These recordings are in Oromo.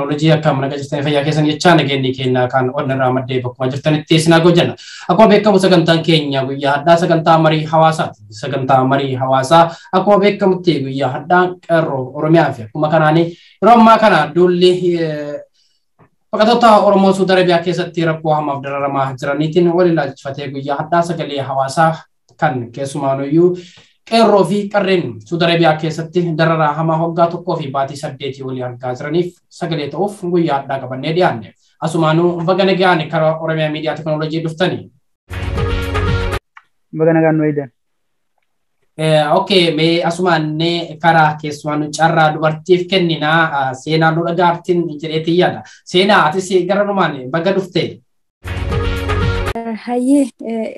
teknoolojii akka mana gajjistanii fayyaa keessan jechaa nageenyi keenya kan onnirraa maddee bakkuma jirtanitti isinaa gojanna. Akkuma beekamu sagantaan keenya guyyaa haddaa sagantaa marii hawaasaati. Sagantaa marii hawaasaa akkuma beekamutti guyyaa haddaan qeerroo Oromiyaa fi akkuma kanaanii yeroo ammaa kana duulli baqattoota Oromoo Suudi Arabiyaa keessatti rakkoo hamaaf dararamaa jiraniitiin wal ilaalchifatee guyyaa haddaa sagalee hawaasaa kan keessumaanuyyuu qeerroo fi qarreen Suudi Arabiyaa keessatti dararaa hamaa waggaa tokkoo fi baatii 8 walii argaa jiraniif sagalee ta'uuf guyyaa haddaa qabannee dhiyaanne. Asumaanuu baga nagaan karaa Oromiyaa Miidiyaa Teknoolojii dhuftanii. Baga nagaan waydan. Okay, me asumaanne karaa keessumaanuu carraa dubartiif kenninaa seenaa nu dhagaartiin jedheetii yaada. Seenaa atis garanumaan baga dhuftee. Hayyee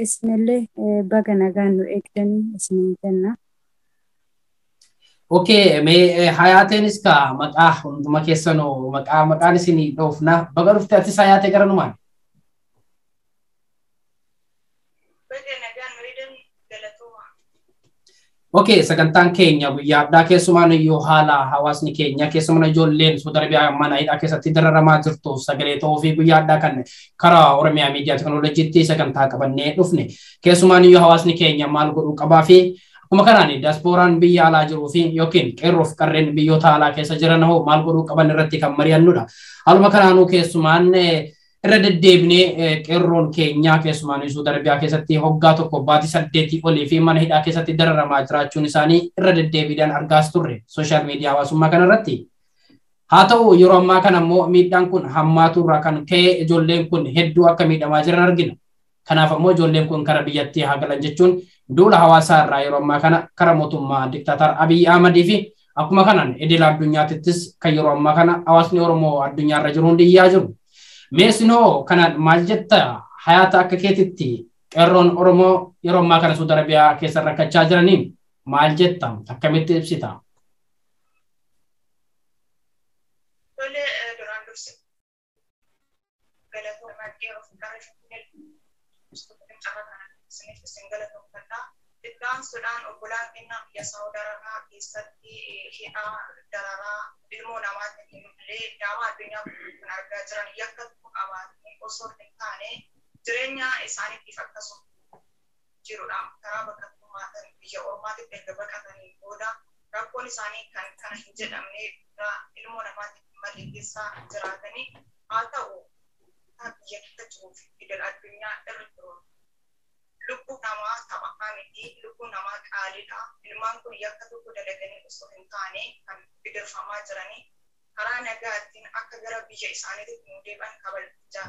isinillee baga nagaan nu eegdanii isin jenna. Okay, me hayaatenis ka maqaa hunduma keessanoo maqaan isinii dhoofna baga dhuftee atis hayaatee garanumaan. Okay, sagantaan keenya guyyaa addaa keessumaanuyyuu haala hawaasni keenya keessumaa ijoolleen Suudi Arabiyaa mana hidhaa keessatti dararamaa jirtu sagalee ta'uu fi guyyaa addaa kan karaa Oromiyaa Miidiyaa Teknooloojiitti sagantaa qabannee dhufne. Keessumaanuyyuu hawaasni keenya maal godhuu qabaa fi akkuma kanaan diyaaspooraan biyya alaa jiruu fi yookiin qeerroof qarreen biyyoota alaa keessa jiran hoo maal godhuu qaban irratti kan mari'annudha. Haaluma kanaanuu keessumaan irra deddeebinee qeerroon keenya keessumaan Suudi Arabiyaa keessatti waggaa tokko baatii 8 olii fi mana hidhaa keessatti dararamaa jiraachuun isaanii irra deddeebiidhaan argaas turre sooshaal miidiyaa hawaasummaa kanarratti. Haa ta'u yeroo ammaa kana immoo miidhaan kun hammaatu irraa kan ka'e ijoolleen kun hedduu akka miidhamaa jiran argina. Kanaaf immoo ijoolleen kun karaa biyyattii haa galan jechuun duula hawaasaa irraa yeroo ammaa kana karaa mootummaa diktaatar Abiy Ahmedii fi akkuma kanaan idil addunyaattis kan yeroo ammaa kana hawaasni Oromoo addunyaarra jiru hundi iyyaa jiru. Meessinoo kanaan maal jetta hayaata akka keetitti qeerroon Oromoo yeroo ammaa kana Suudi Arabiyaa keessa rakkachaa jiraniin maal jetta akkamitti ibsita? Suudaan obbolaan keenya biyya Saawud Arabiyaa keessatti hidhaa dararaa ilmoo namaatiin illee daawa addunyaa kan argaa jiran yakka qabaatanii osoo hin taane jireenya isaaniitiif akkasuma jirudha. Karaa baqattummaatan biyya ormaatiif erga baqatanii booda rakkoon isaanii kan kana hin jedhamne ilmoo namaatiif malee keessa jiraatanii haa ta'u biyya keessa jiruuf idil addunyaa irra jiru. Lubbuu namaa taphaa miti, lubbuu namaa qaaliidha. Ilmaan kun yakka tokko dalaganii osoo hin taane kan bidirfamaa jiranii karaa nagaatiin akka gara biyya isaaniitti nu deebi'an kabajaa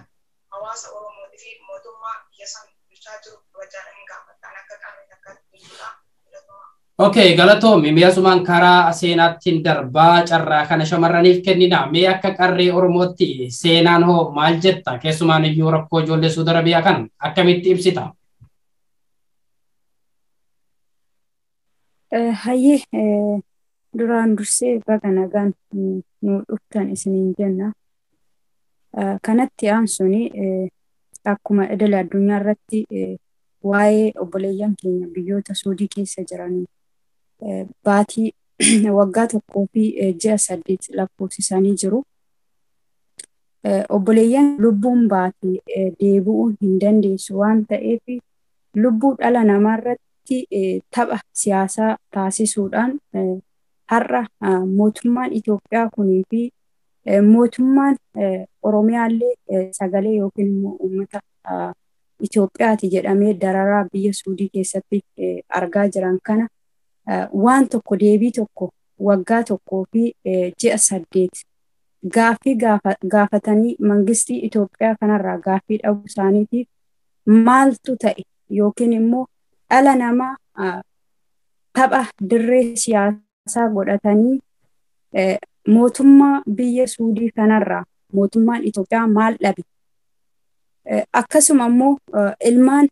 hawaasa Oromootii fi mootummaa biyya san bulchaa jiru kabajaadhaan gaafatan akka qarreen akka biyyoota. Okay, galatoomi mi'asumaan karaa seenaattiin darbaa carraa kana shamarraniif kennina. Mee akka qarree Oromootti seenaan hoo maal jetta? Keessumaan iyyuu rakkoo ijoollee Suudi Arabiyaa kana akkamitti ibsita? Hayyee duraan dursee baga nagaan nu dhuftan isiniin jenna. Kanatti aansuuni akkuma idil addunyaa irratti waa'ee obboleeyyan keenya biyyoota Suudii keessa jiranii baatii waggaa tokkoo fi ji'a 8 lakkoofsisanii jiru. Obboleeyyan lubbuun baatii deebi'uu hin dandeessu waan ta'eef lubbuu dhala namaa irratti tapha siyaasaa taasisuudhaan har'a mootummaan Itoophiyaa kunii fi mootummaan Oromiyaallee sagalee yookiin immoo uummata Itoophiyaati jedhamee dararaa biyya Suudii keessatti argaa jiran kana waan tokko deebii tokko waggaa tokkoo fi ji'a 8 gaaffii gaafatanii mangistii Itoophiyaa kanarraa gaaffii dhabuu isaaniitiif maaltu ta'e yookiin immoo dhala namaa tapha dirree siyaasaa godhatanii mootummaa biyya Suudii kanarraa mootummaan Itoophiyaa maal dhabe? Akkasuma immoo ilmaan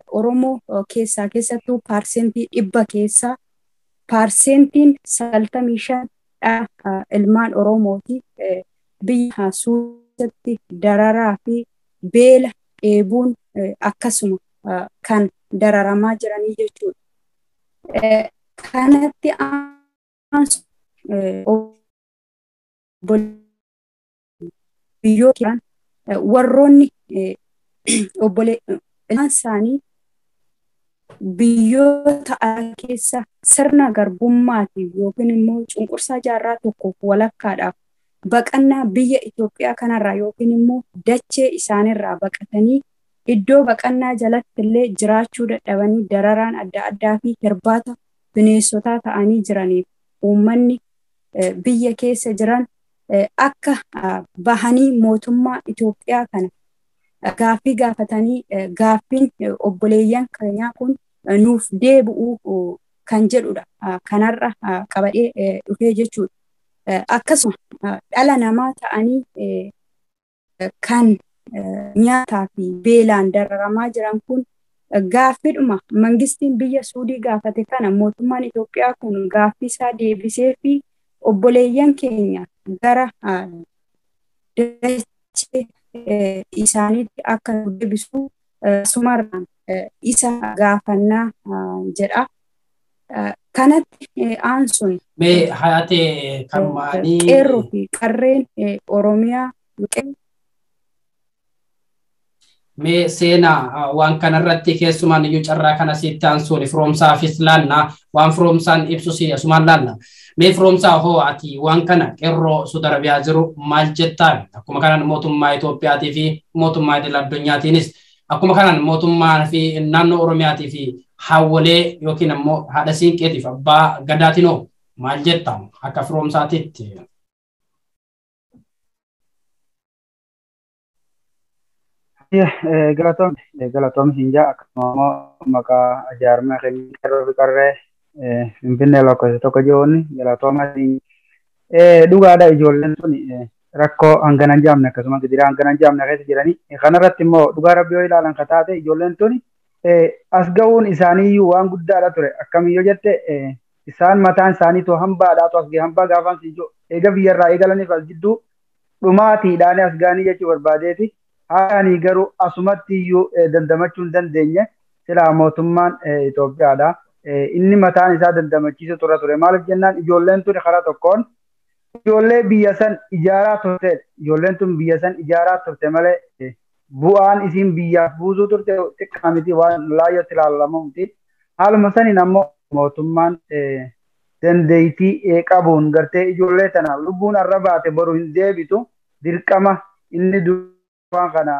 Oromoo keessattuu parsentii 100 keessaa parsentiin 95 ilmaan Oromooti biyya Suudiitti dararaa fi beela dheebuun akkasuma kan dararamaa jiranii jechuudha. Kanatti biyyoota warroonni obboleeyyan isaanii biyyoota alaa keessa sirna garbummaatiif yookiin immoo cunqursaa jaarraa tokkoof walakkaadhaaf baqannaa biyya Itoophiyaa kanarraa yookiin immoo dachee isaanirraa baqatanii iddoo baqannaa jalatti illee jiraachuu dadhabanii dararaan adda addaa fi hirbaata bineensotaa ta'anii jiraniif uummanni biyya keessa jiran akka bahanii mootummaa Itoophiyaa kana gaaffii gaafatanii gaaffiin obboleeyyan keenyaa kun nuuf deebi'uu kan jedhudha. Kanarra qabadhee dhufee jechuudha. Akkasuma dhala namaa ta'anii kan nyaataa fi beelaan dararamaa jiran kun gaaffiidhuma mangistiin biyya Suudii gaafate kana mootummaan Itoophiyaa kun gaaffii isaa deebisee fi obboleeyyan keenya gara dachee isaaniitti akka deebisu sumarraan isa gaafannaa jedha. Kanatti aansuun mee hayate kan maanii qeerroo fi qarreen Oromiyaa mee seenaa waan kanarratti keessumaan iyyuu carraa kana sitti aansuun firoomsaafis laanna waan firoomsaan ibsu siisumaan laanna mee firoomsaa hoo ati waan kana qeerroo Saudi Arabiyaa jiru maal jettaan akkuma kanaan mootummaa Itoophiyaatii fi mootummaa idil addunyaatiinis akkuma kanaan mootummaa fi naannoo Oromiyaatii fi hawwalee yookiin ammoo haadha siinqeetiif abbaa gadaatinoo maal jettaan akka firoomsaatitti. Galatoom hinjaa akkasuma maqaa jaarmaa keenya qeerroo fi qarree Finfinnee lakkoofsa tokko jiruun galatooma dhugaadha ijoolleen sun rakkoo hangana hin jaamne akkasuma gidiraa hangana hin jaamne keessa jiranii kanarratti immoo dhugaa rabbii yoo ilaalan ka taate ijoolleen sun as ga'uun isaaniiyyuu waan guddaadha ture akkamiyyoo jette isaan mataan isaaniitu hambaadhaatu as ga'e hambaa gaafaan siijoo eega biyyarraa eegalaniif as jidduu dhumaatiidhaan as ga'anii jechuu barbaadeeti. Haani garuu asumatti iyyuu dandamachuu hin dandeenye silaa mootummaan Itoophiyaadha. Inni mataan isaa dandamachiisu ture. Maaliif jennaan ijoolleen tun karaa tokkoon ijoollee biyya san ijaaraa turte. Ijoolleen tun biyya san ijaaraa turte malee bu'aan isiin biyyaaf buusuu turte xiqqaa miti waan laayyootti ilaalamu miti. Haaluma saniin ammoo mootummaan dandeettii qabuun gartee ijoollee tana lubbuun arra baate boru hin deebitu dirqama inni waan kana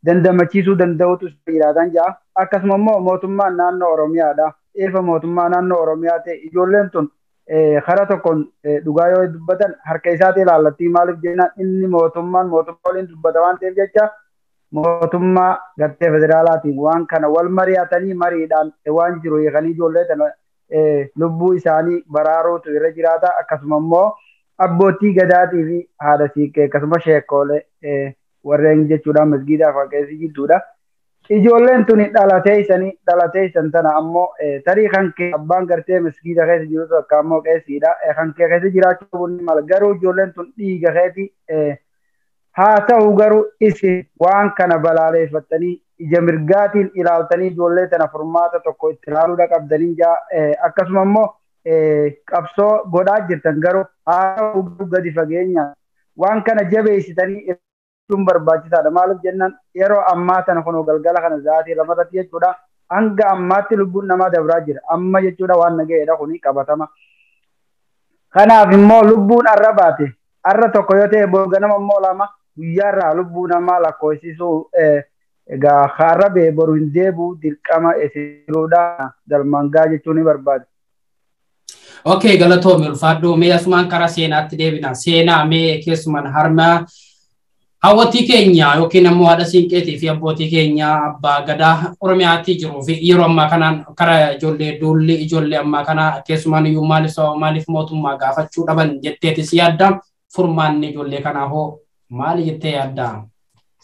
dandamachiisuu danda'utu jiraatan jaa akkasuma immoo mootummaan naannoo Oromiyaadha. Eefa mootummaa naannoo Oromiyaa ta'e ijoolleen tun karaa tokkoon dhugaa yoo dubbatan harka isaatti ilaallattii maaliif jennaan inni mootummaan waliin dubbata waan ta'eef jecha mootummaa gartee federaalaatiin waan kana wal mari'atanii mariidhaan waan jiru eeganii ijoollee tana lubbuu isaanii baraaruutu irra jiraata akkasuma immoo abbootii gadaatii fi haadha siiqqee akkasuma sheekoolee warreen jechuudhaan masgiidaa faqeessi jidduudha. Ijoolleen tuni dhalatee isan tana ammoo tarii kan kee abbaan gartee masgiida keessa jirutu akka ammoo qeessiidha. Kan kee keessa jiraachuu bunni mala garuu ijoolleen tun dhiiga keeti haa ta'u garuu isin waan kana balaaleeffattanii ija mirgaatiin ilaaltanii ijoollee tana furmaata tokko itti ilaaluudha qabdanii jaa akkasuma immoo qabsoo godhaa jirtan garuu haa ta'u gadi fageenya waan kana jabeessitanii tun barbaachisaadha. Maaliif jennaan yeroo ammaa tana kunoo galgala kana zaatii lamarratti jechuudha. Hanga ammaatti lubbuun namaa dabraa jira. Amma jechuudha waan naga'eedha kuni qabatama. Kanaaf immoo lubbuun arra baate arra tokko yoo ta'e ganama immoo lama guyyaarraa lubbuu namaa lakkoofsisuu egaa har'a bee boru hin deebi'u dirqama isiruudha dalmangaa jechuun ni barbaada. Okay, galatoomi ulfaadhu mee asumaan karaa seenaatti deebina. Seenaa mee keessumaan harma hawwatii keenya yookiin ammoo haadha siinqeetii fi abbootii keenya abbaa gadaa Oromiyaatti jiruu fi yeroo ammaa kanaan karaa ijoollee duulli ijoollee ammaa kana keessumaan iyyuu maaliif mootummaa gaafachuu dhaban jetteetis yaadda furmaanni ijoollee kanaa hoo maali jettee yaadda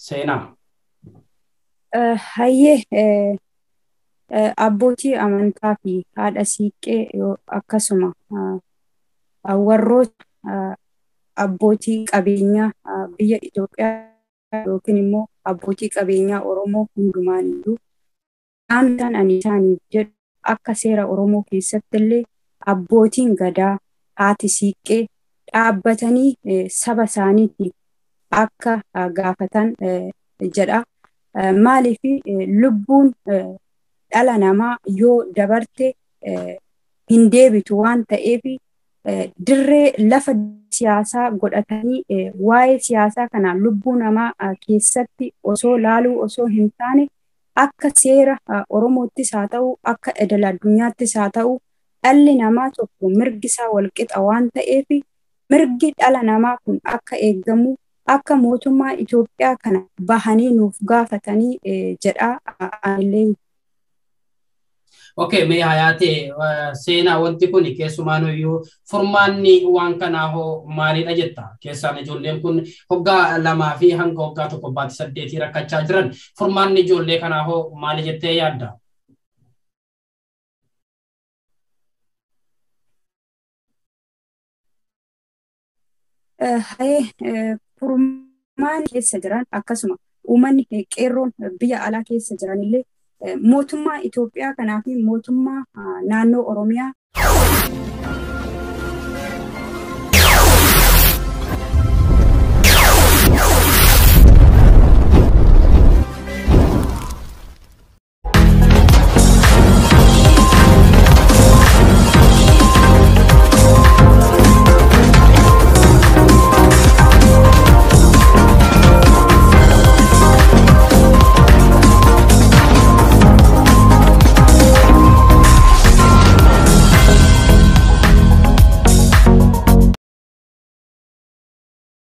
seenaa? Hayyee abbootii amantaa fi haadha siiqqee akkasuma warroota abbootii qabeenyaa biyya Itoophiyaa yookiin immoo abbootii qabeenyaa Oromoo hundumaaniyyuu aantaan ani isaaniif jedhu akka seera Oromoo keessatti illee abbootiin gadaa haati siiqqee dhaabbatanii saba isaaniitiif akka gaafatan jedha. Maaliif lubbuun dhala namaa yoo dabarte hin deebitu waan ta'eef dirree lafa siyaasaa godhatanii waa'ee siyaasaa kanaan lubbuu namaa keessatti osoo laaluu osoo hin taane akka seera Oromoottis haa ta'u akka idil addunyaattis haa ta'u dhalli namaa tokko mirgi isaa walqixa waan ta'eef mirgi dhala namaa kun akka eeggamu akka mootummaa Itoophiyaa kana bahanii nuuf gaafatanii jedha anillee. Okay, mee hayaate seenaa wanti kun keessumaanuyyuu furmaanni waan kanaa hoo maalidha jetta? Keessaan ijoolleen kun hoggaa 2 fi hanga hoggaa 1.8 rakkachaa jiran furmaanni ijoollee kanaa hoo maali jettee yaadda? Furmaan keessa jiran akkasuma uummanni qeerroon biyya alaa keessa jiranillee mootummaa Itoophiyaa kanaa fi mootummaa naannoo Oromiyaa